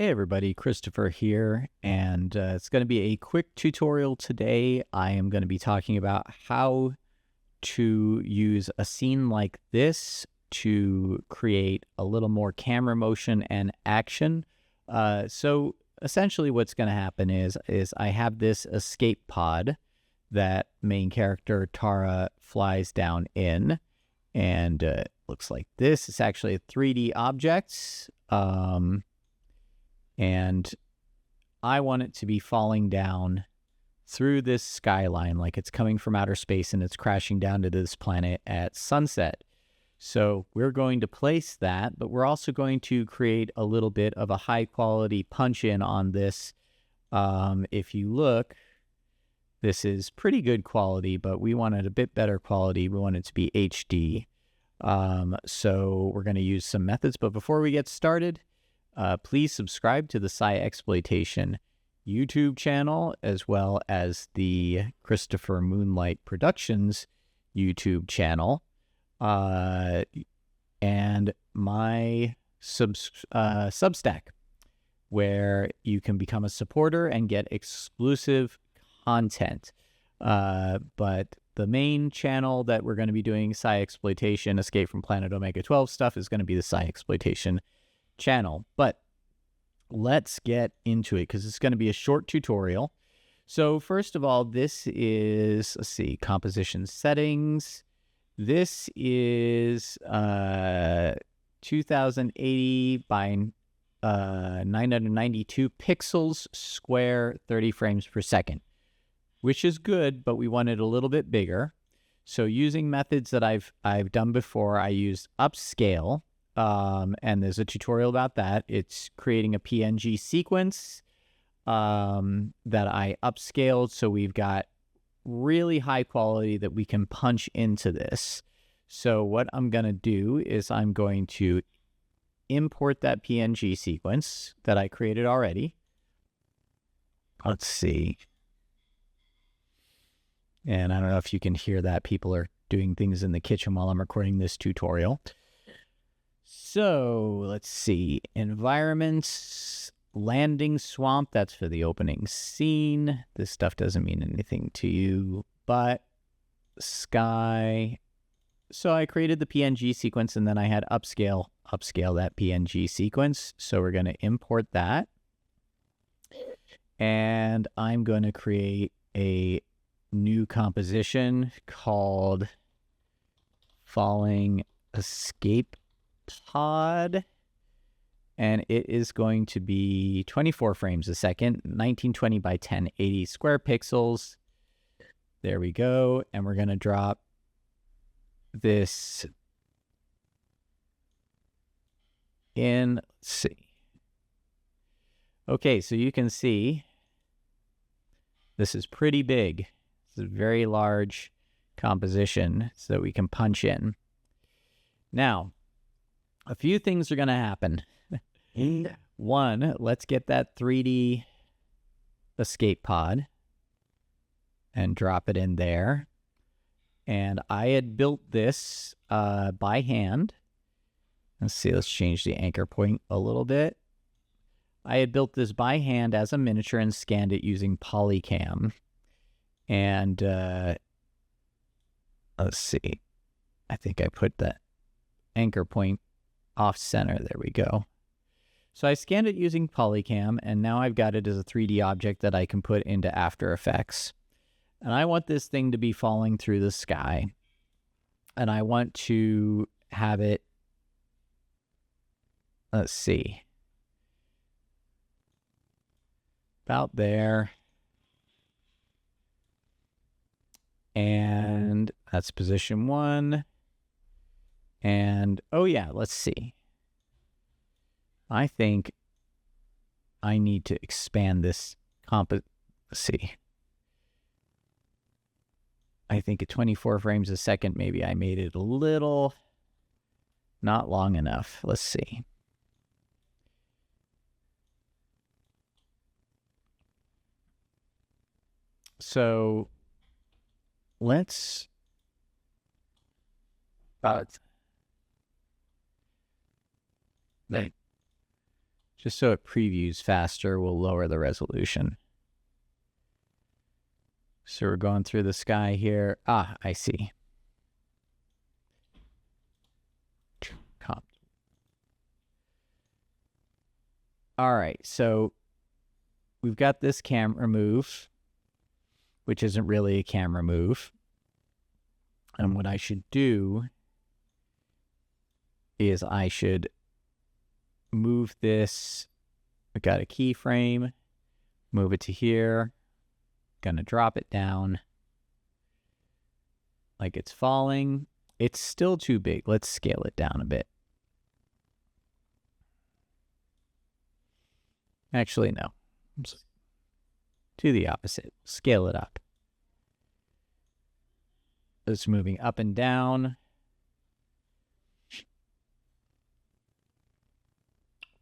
Hey everybody, Christopher here, and it's going to be a quick tutorial today. I am going to be talking about how to use a scene like this to create a little more camera motion and action. So essentially what's going to happen is I have this escape pod that main character Tara flies down in, and looks like this. It's actually a 3D object. And I want it to be falling down through this skyline like it's coming from outer space and it's crashing down to this planet at sunset. So we're going to place that, but we're also going to create a little bit of a high quality punch in on this. If you look, this is pretty good quality, but we wanted a bit better quality. We want it to be HD. So we're going to use some methods, but before we get started, please subscribe to the Sci-Exploitation YouTube channel, as well as the Christopher Moonlight Productions YouTube channel, and my Substack, where you can become a supporter and get exclusive content. But the main channel that we're going to be doing Sci-Exploitation, Escape from Planet Omega 12 stuff is going to be the Sci-Exploitation channel. But let's get into it because it's going to be a short tutorial. So first of all, this is, let's see, composition settings. This is 2080 by 992 pixels square, 30 frames per second, which is good, but we want it a little bit bigger. So using methods that I've done before, I used upscale. And there's a tutorial about that. It's creating a PNG sequence that I upscaled, so we've got really high quality that we can punch into this. So what I'm going to do is I'm going to import that PNG sequence that I created already. Let's see. And I don't know if you can hear that. People are doing things in the kitchen while I'm recording this tutorial. So let's see, environments, landing swamp, that's for the opening scene. This stuff doesn't mean anything to you, but sky. So I created the PNG sequence and then I had upscale that PNG sequence. So we're going to import that. And I'm going to create a new composition called Falling Escape Pod, and it is going to be 24 frames a second, 1920 by 1080 square pixels. There we go. And we're going to drop this in. Let's see. Okay, so you can see this is pretty big. It's a very large composition so that we can punch in. Now, a few things are going to happen. One, let's get that 3D escape pod and drop it in there. And I had built this by hand. Let's see, let's change the anchor point a little bit. I had built this by hand as a miniature and scanned it using Polycam. And let's see, I think I put that anchor point off center. There we go. So I scanned it using Polycam, and now I've got it as a 3D object that I can put into After Effects. And I want this thing to be falling through the sky. And I want to have it, let's see, about there. And that's position 1. And, oh yeah, let's see. I think I need to expand this let's see. I think at 24 frames a second, maybe I made it a little not long enough. Let's see. So let's Just so it previews faster, we'll lower the resolution. So we're going through the sky here. Ah, I see. All right, so we've got this camera move, which isn't really a camera move. And what I should do is I should move this. I've got a keyframe, move it to here, gonna drop it down like it's falling. It's still too big. Let's scale it down a bit. Actually, no. Do the opposite. Scale it up. It's moving up and down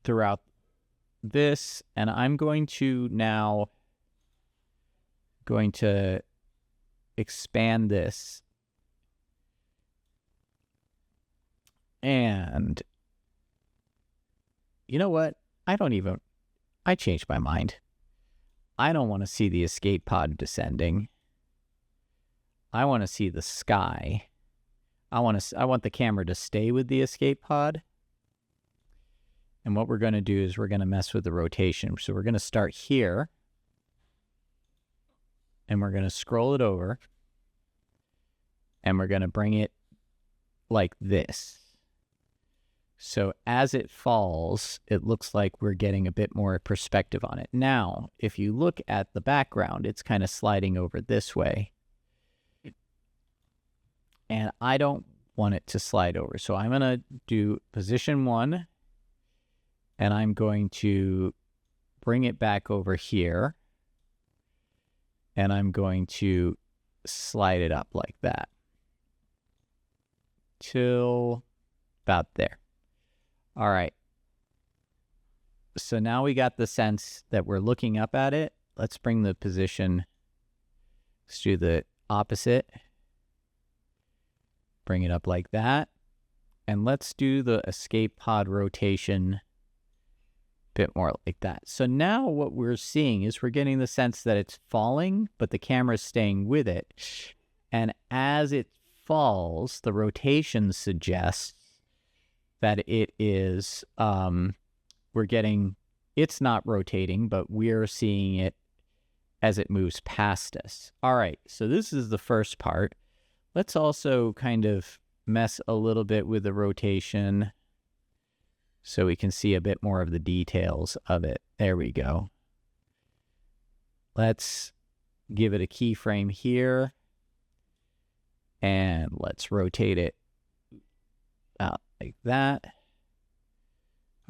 throughout this, and I'm going to now expand this, and you know what? I changed my mind. I don't want to see the escape pod descending. I want to see the sky. I want the camera to stay with the escape pod. And what we're going to do is we're going to mess with the rotation. So we're going to start here. And we're going to scroll it over. And we're going to bring it like this. So as it falls, it looks like we're getting a bit more perspective on it. Now, if you look at the background, it's kind of sliding over this way. And I don't want it to slide over. So I'm going to do position 1. And I'm going to bring it back over here. And I'm going to slide it up like that. Till about there. All right. So now we got the sense that we're looking up at it. Let's bring the position. Let's do the opposite. Bring it up like that. And let's do the escape pod rotation a bit more like that. So now what we're seeing is we're getting the sense that it's falling, but the camera's staying with it. And as it falls, the rotation suggests that it is, it's not rotating, but we're seeing it as it moves past us. All right, so this is the first part. Let's also kind of mess a little bit with the rotation so we can see a bit more of the details of it. There we go. Let's give it a keyframe here. And let's rotate it out like that.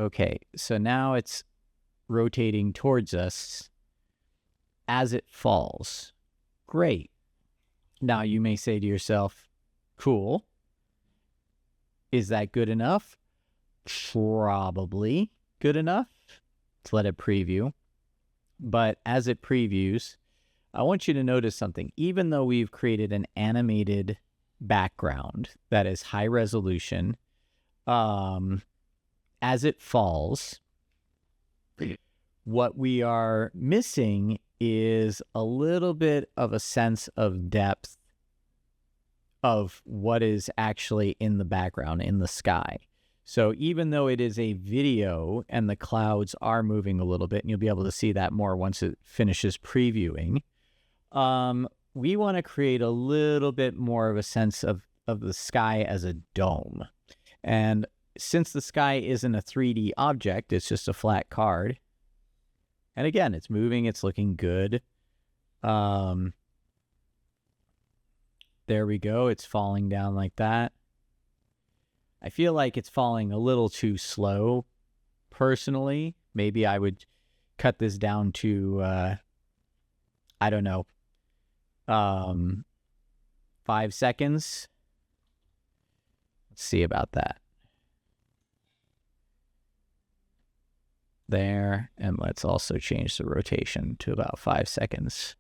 Okay, so now it's rotating towards us as it falls. Great. Now you may say to yourself, cool. Is that good enough? Probably good enough. Let's let it preview. But as it previews, I want you to notice something. Even though we've created an animated background that is high resolution, as it falls, what we are missing is a little bit of a sense of depth of what is actually in the background, in the sky. So even though it is a video and the clouds are moving a little bit, and you'll be able to see that more once it finishes previewing, we want to create a little bit more of a sense of the sky as a dome. And since the sky isn't a 3D object, it's just a flat card. And again, it's moving, it's looking good. There we go. It's falling down like that. I feel like it's falling a little too slow, personally. Maybe I would cut this down to, I don't know, 5 seconds. Let's see about that. There, and let's also change the rotation to about 5 seconds.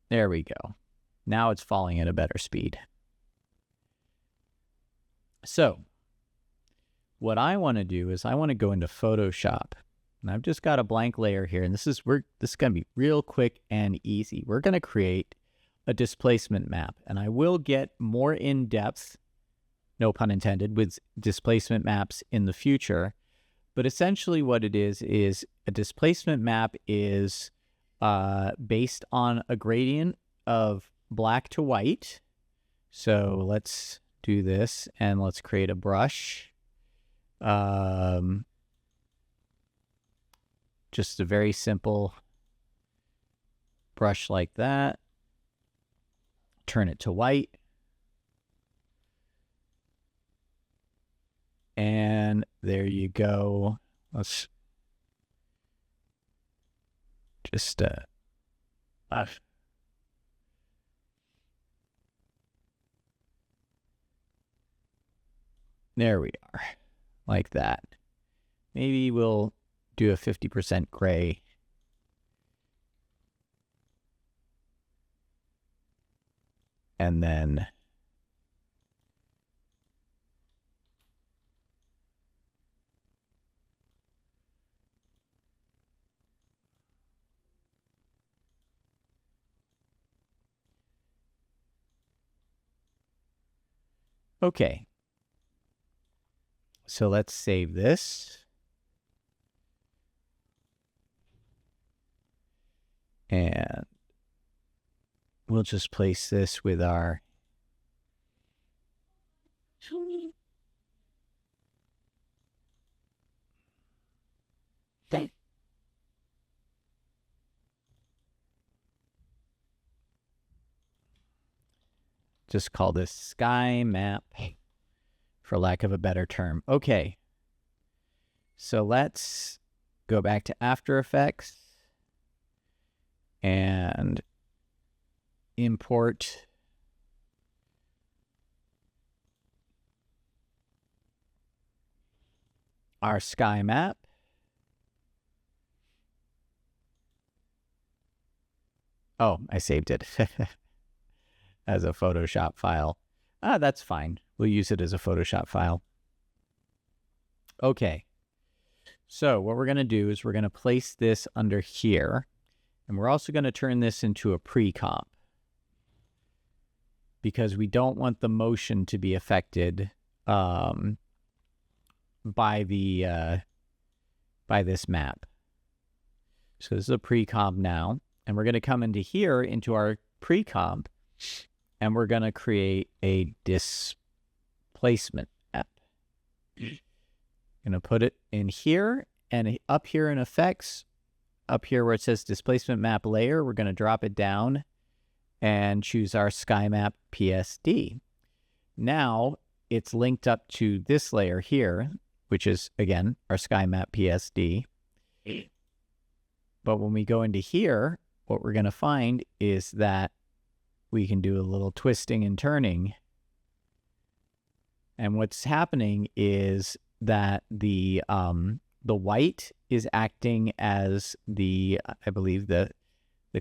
There we go. Now it's falling at a better speed. So what I want to do is I want to go into Photoshop. And I've just got a blank layer here, and this is going to be real quick and easy. We're going to create a displacement map, and I will get more in depth, no pun intended, with displacement maps in the future. But essentially what it is a displacement map is based on a gradient of black to white. So let's do this, and let's create a brush. Just a very simple brush like that. Turn it to white. And there you go. Let's just there we are, like that. Maybe we'll do a 50% gray. And then okay. So let's save this. And we'll just place this with our just call this sky map, for lack of a better term. Okay. So let's go back to After Effects and import our sky map. Oh, I saved it as a Photoshop file. That's fine. We'll use it as a Photoshop file. Okay. So what we're going to do is we're going to place this under here. And we're also going to turn this into a pre-comp, because we don't want the motion to be affected by this map. So this is a pre-comp now, and we're going to come into here into our pre-comp, and we're going to create a displacement map. Going to put it in here, and up here in effects, up here where it says displacement map layer, we're going to drop it down and choose our sky map PSD. Now it's linked up to this layer here, which is, again, our sky map PSD. But when we go into here, what we're going to find is that we can do a little twisting and turning. And what's happening is that the white is acting as the, I believe, the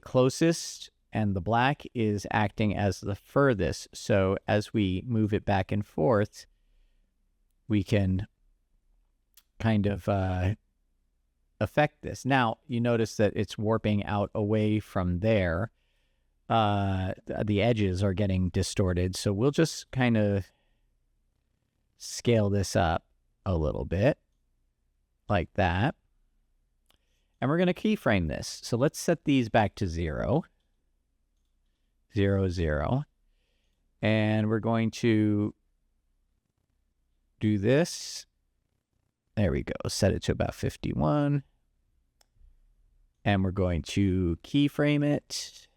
closest, and the black is acting as the furthest. So as we move it back and forth, we can kind of affect this. Now, you notice that it's warping out away from there. The edges are getting distorted. So we'll just kind of scale this up a little bit, like that. And we're going to keyframe this. So let's set these back to 0, 0, 0. And we're going to do this. There we go. Set it to about 51. And we're going to keyframe it.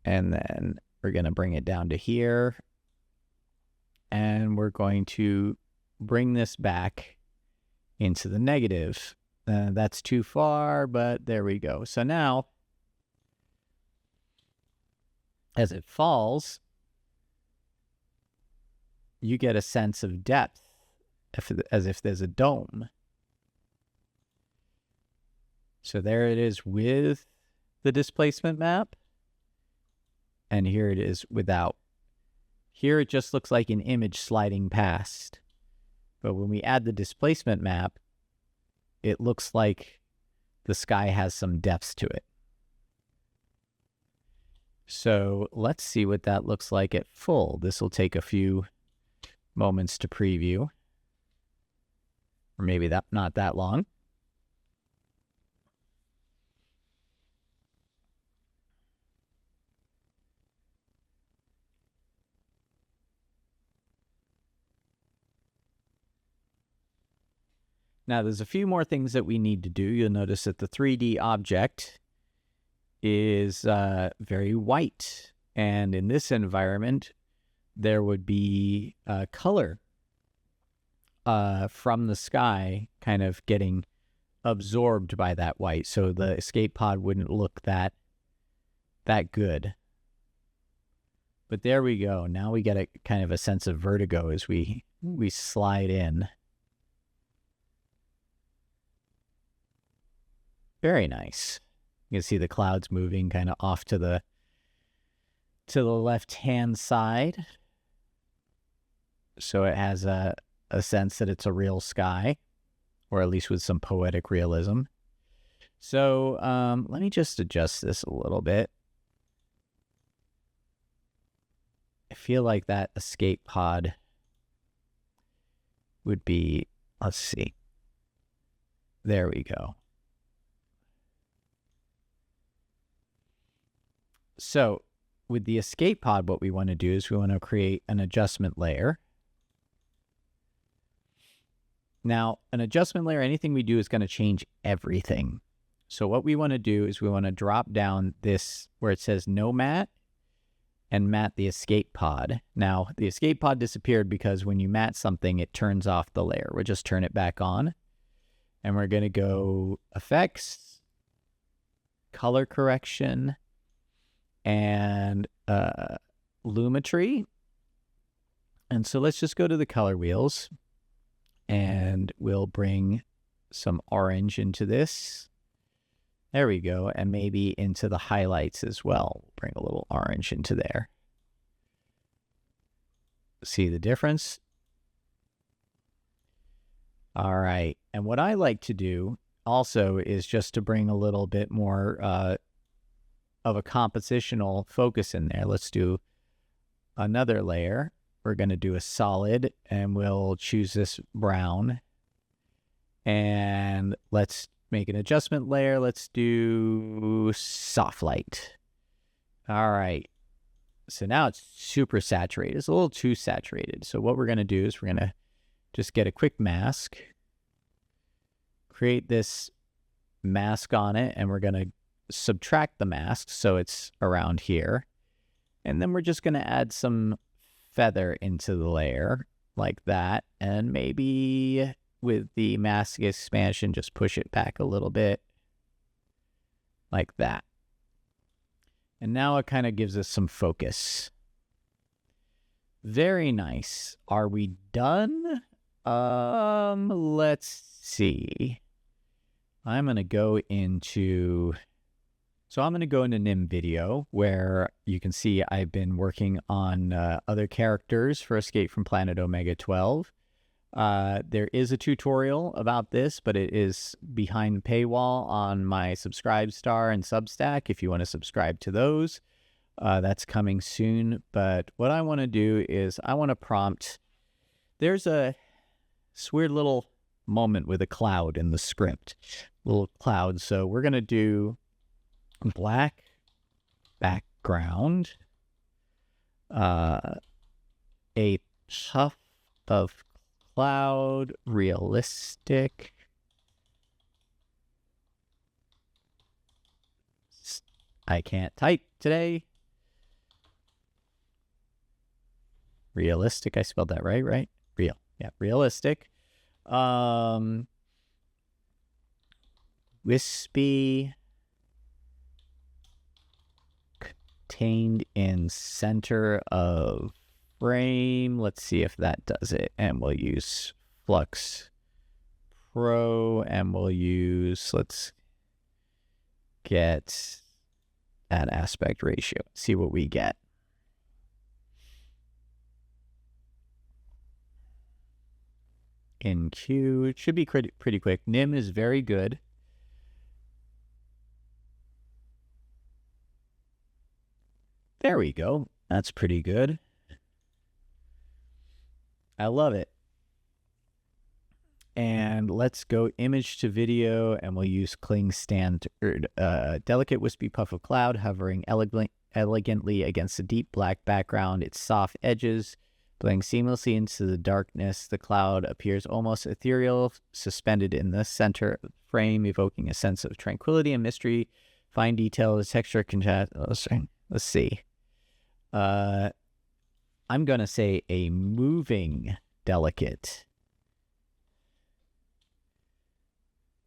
And then we're going to bring it down to here. And we're going to bring this back into the negative. That's too far, but there we go. So now, as it falls, you get a sense of depth, as if there's a dome. So there it is with the displacement map. And here it is without. Here it just looks like an image sliding past. But when we add the displacement map, it looks like the sky has some depths to it. So let's see what that looks like at full. This will take a few moments to preview. Or maybe not that long. Now, there's a few more things that we need to do. You'll notice that the 3D object is very white. And in this environment, there would be color from the sky kind of getting absorbed by that white. So the escape pod wouldn't look that good. But there we go. Now we get a kind of a sense of vertigo as we slide in. Very nice. You can see the clouds moving kind of off to the left-hand side. So it has a sense that it's a real sky, or at least with some poetic realism. So let me just adjust this a little bit. I feel like that escape pod would be, let's see. There we go. So with the escape pod, what we want to do is we want to create an adjustment layer. Now, an adjustment layer, anything we do is going to change everything. So what we want to do is we want to drop down this where it says no matte and matte the escape pod. Now, the escape pod disappeared because when you matte something, it turns off the layer. We'll just turn it back on. And we're going to go effects, color correction, and lumetry. And so let's just go to the color wheels and we'll bring some orange into this. There we go. And maybe into the highlights as well. Bring a little orange into there. See the difference? All right. And what I like to do also is just to bring a little bit more of a compositional focus in there. Let's do another layer. We're going to do a solid, and we'll choose this brown. And let's make an adjustment layer. Let's do soft light. All right. So now it's super saturated. It's a little too saturated. So what we're going to do is we're going to just get a quick mask, create this mask on it, and we're going to subtract the mask so it's around here. And then we're just going to add some feather into the layer like that. And maybe with the mask expansion, just push it back a little bit like that. And now it kind of gives us some focus. Very nice. Are we done? Let's see. I'm going to go into Nim.Video, where you can see I've been working on other characters for Escape from Planet Omega 12. There is a tutorial about this, but it is behind the paywall on my Subscribestar and Substack if you want to subscribe to those. That's coming soon. But what I want to do is I want to prompt. There's this weird little moment with a cloud in the script. Little cloud. So we're going to do black background, a puff of cloud, realistic, I can't type today, realistic, I spelled that right? Real, yeah, realistic, wispy, contained in center of frame. Let's see if that does it. And we'll use Flux Pro, and we'll use, let's get that aspect ratio. See what we get. In Q, it should be pretty quick. Nim is very good. There we go. That's pretty good. I love it. And let's go image to video, and we'll use Cling Standard. Delicate wispy puff of cloud hovering elegantly against a deep black background. Its soft edges blending seamlessly into the darkness. The cloud appears almost ethereal, suspended in the center of the frame, evoking a sense of tranquility and mystery. Fine detail, the texture contrast. Let's see. I'm going to say a moving delicate.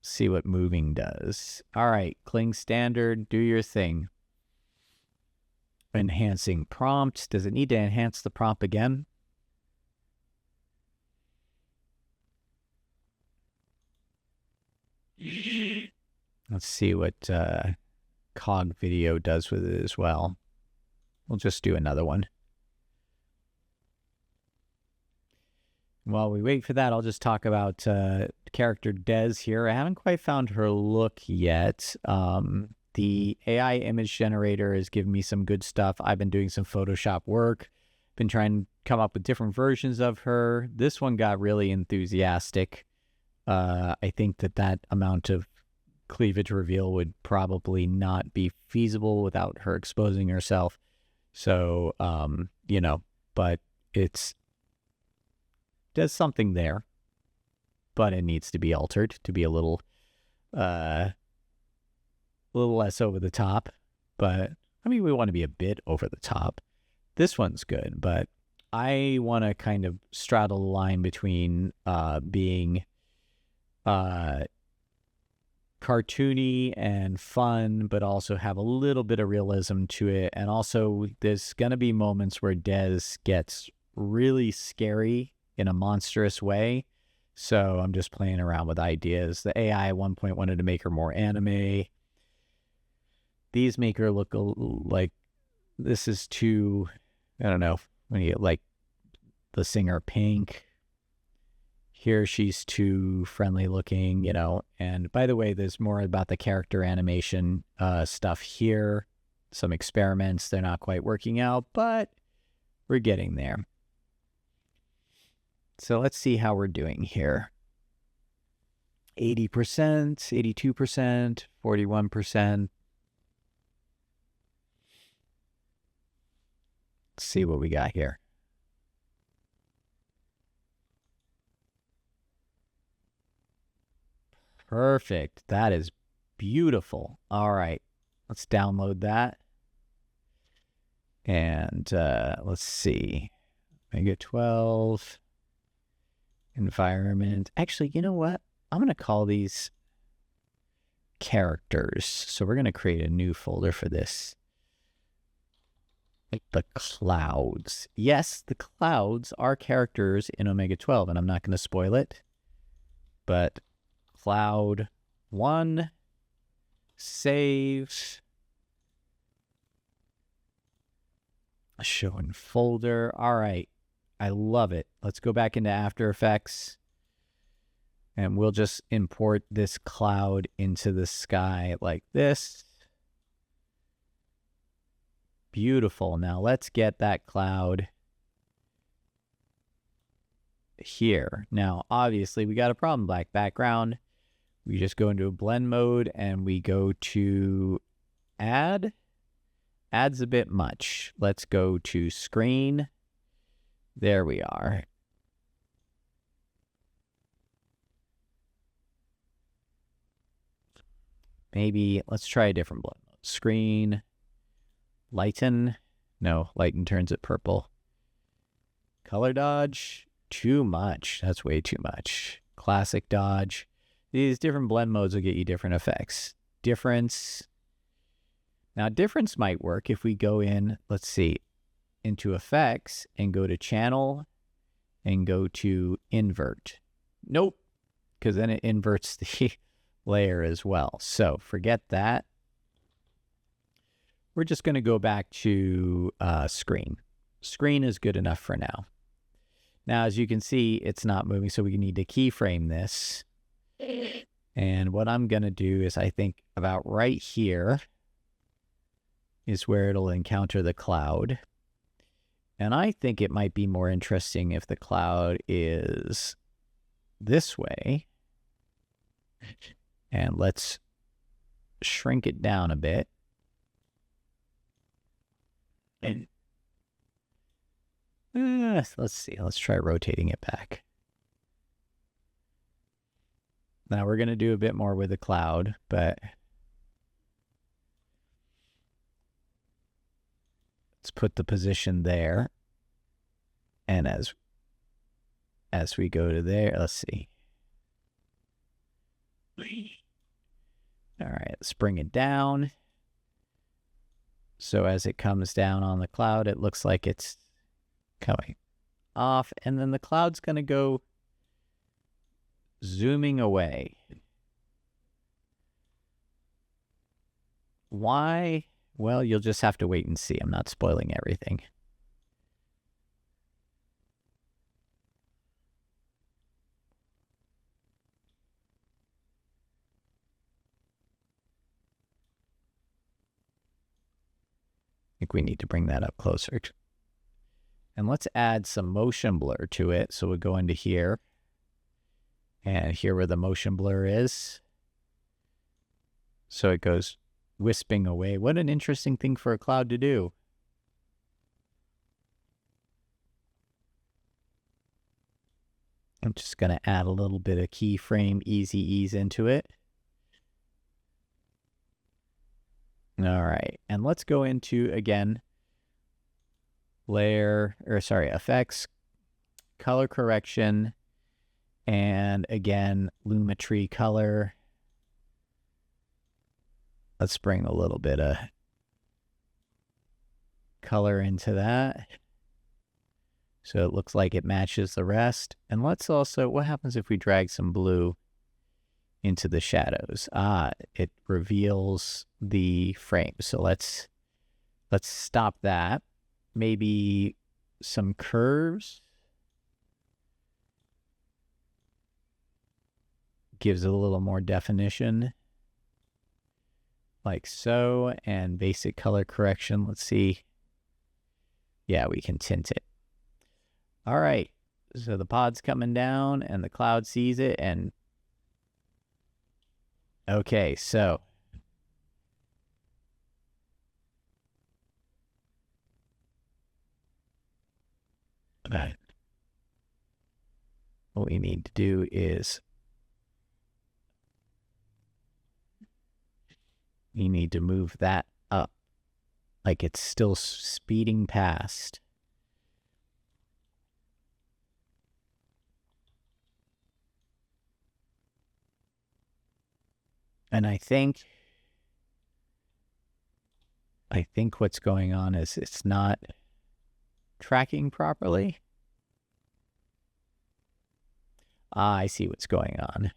See what moving does. All right, Cling Standard, do your thing. Enhancing prompt. Does it need to enhance the prompt again? Let's see what Cog Video does with it as well. We'll just do another one. While we wait for that, I'll just talk about character Des here. I haven't quite found her look yet. The AI image generator has given me some good stuff. I've been doing some Photoshop work, been trying to come up with different versions of her. This one got really enthusiastic. I think that amount of cleavage reveal would probably not be feasible without her exposing herself. So, you know, but does something there, but it needs to be altered to be a little less over the top. But I mean, we want to be a bit over the top. This one's good, but I want to kind of straddle the line between being cartoony and fun, but also have a little bit of realism to it. And also, there's going to be moments where Des gets really scary in a monstrous way. So I'm just playing around with ideas. The AI at one point wanted to make her more anime. These make her look like this is too, I don't know, when you get like the singer Pink. Here she's too friendly looking, you know. And by the way, there's more about the character animation stuff here. Some experiments, they're not quite working out, but we're getting there. So let's see how we're doing here. 80%, 82%, 41%. Let's see what we got here. Perfect. That is beautiful. All right. Let's download that. And let's see. Mega 12. Environment. Actually, you know what? I'm going to call these characters. So we're going to create a new folder for this. Like the clouds. Yes, the clouds are characters in Omega 12, and I'm not going to spoil it. But Cloud 1, save, show in folder. All right, I love it. Let's go back into After Effects, and we'll just import this cloud into the sky like this. Beautiful. Now let's get that cloud here. Now, obviously, we got a problem. Black background. We just go into a blend mode and we go to add. Adds a bit much. Let's go to screen. There we are. Maybe let's try a different blend mode. Screen. Lighten. No, lighten turns it purple. Color dodge. Too much. That's way too much. Classic dodge. These different blend modes will get you different effects. Difference. Now, difference might work if we go in, let's see, into effects and go to channel and go to invert. Nope, because then it inverts the layer as well. So forget that. we're just going to go back to screen. Screen is good enough for now. Now, as you can see, it's not moving, so we need to keyframe this. And what I'm going to do is, I think about right here is where it'll encounter the cloud. And I think it might be more interesting if the cloud is this way. And let's shrink it down a bit. And let's see. Let's try rotating it back. Now we're going to do a bit more with the cloud, but let's put the position there. And as we go to there, let's see. All right, let's bring it down. So as it comes down on the cloud, it looks like it's coming off, and then the cloud's going to go zooming away. Why? Well, you'll just have to wait and see. I'm not spoiling everything. I think we need to bring that up closer. And let's add some motion blur to it. So we'll go into here. And here where the motion blur is. So it goes wisping away. What an interesting thing for a cloud to do. I'm just going to add a little bit of keyframe easy ease into it. All right, and let's go into, again, effects, color correction, and again, Lumetri color. Let's bring a little bit of color into that. So it looks like it matches the rest. And let's also, what happens if we drag some blue into the shadows? It reveals the frame. So let's stop that. Maybe some curves. Gives it a little more definition. Like so. And basic color correction. Let's see. Yeah, we can tint it. All right. So the pod's coming down and the cloud sees it, and okay, so what we need to do is we need to move that up like it's still speeding past. And I think what's going on is it's not tracking properly. I see what's going on.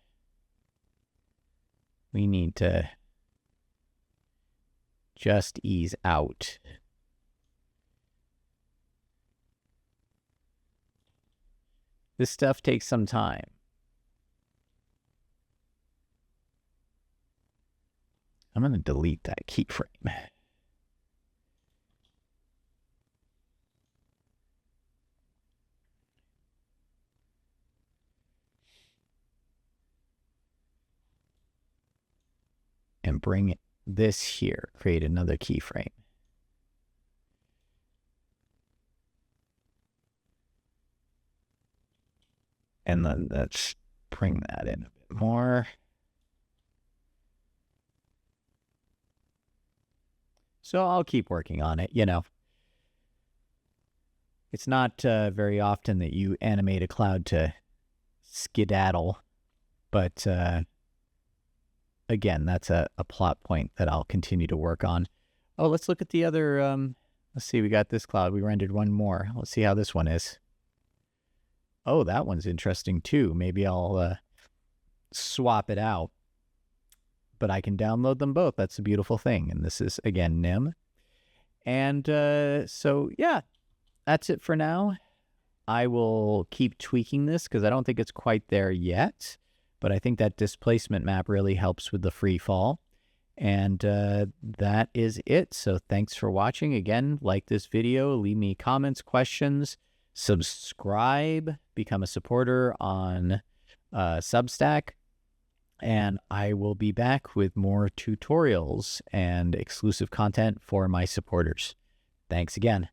We need to just ease out. This stuff takes some time. I'm going to delete that keyframe. And bring this here, create another keyframe. And then let's bring that in a bit more. So I'll keep working on it, you know. It's not very often that you animate a cloud to skedaddle, but again, that's a plot point that I'll continue to work on. Oh, let's look at the other, let's see, we got this cloud. We rendered one more. Let's see how this one is. Oh, that one's interesting too. Maybe I'll swap it out. But I can download them both. That's a beautiful thing. And this is, again, Nim. And so, yeah, that's it for now. I will keep tweaking this because I don't think it's quite there yet, but I think that displacement map really helps with the free fall. And that is it. So thanks for watching. Again, like this video, leave me comments, questions, subscribe, become a supporter on Substack, and I will be back with more tutorials and exclusive content for my supporters. Thanks again.